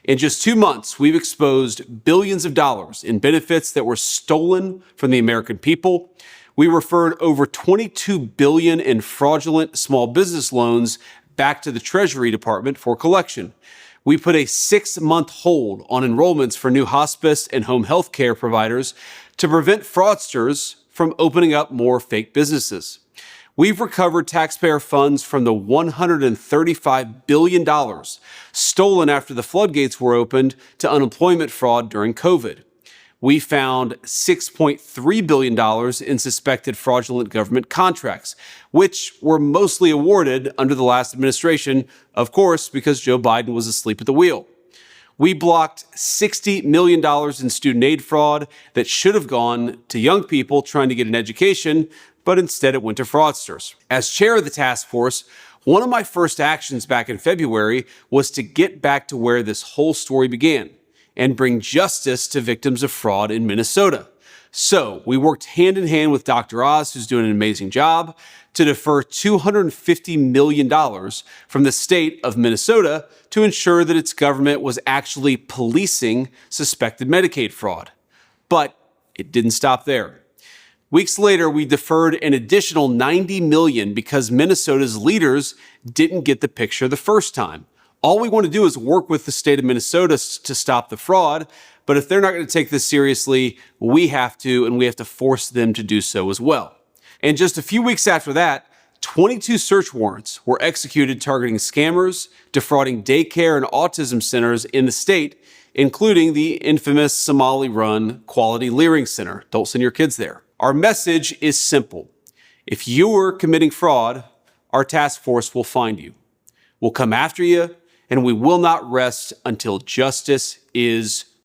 In just 2 months, we've exposed billions of dollars in benefits that were stolen from the American people. We referred over $22 billion in fraudulent small business loans back to the Treasury Department for collection. We put a 6-month hold on enrollments for new hospice and home health care providers to prevent fraudsters from opening up more fake businesses. We've recovered taxpayer funds from the $135 billion stolen after the floodgates were opened to unemployment fraud during COVID. We found $6.3 billion in suspected fraudulent government contracts, which were mostly awarded under the last administration, of course, because Joe Biden was asleep at the wheel. We blocked $60 million in student aid fraud that should have gone to young people trying to get an education, but instead it went to fraudsters. As chair of the task force, one of my first actions back in February was to get back to where this whole story began and bring justice to victims of fraud in Minnesota. So we worked hand in hand with Dr. Oz, who's doing an amazing job, to defer $250 million from the state of Minnesota to ensure that its government was actually policing suspected Medicaid fraud. But it didn't stop there. Weeks later, we deferred an additional $90 million because Minnesota's leaders didn't get the picture the first time. All we want to do is work with the state of Minnesota to stop the fraud, but if they're not going to take this seriously, we have to, and we have to force them to do so as well. And just a few weeks after that, 22 search warrants were executed targeting scammers, defrauding daycare and autism centers in the state, including the infamous Somali-run Quality Leering Center. Don't send your kids there. Our message is simple. If you're committing fraud, our task force will find you. We'll come after you, and we will not rest until justice is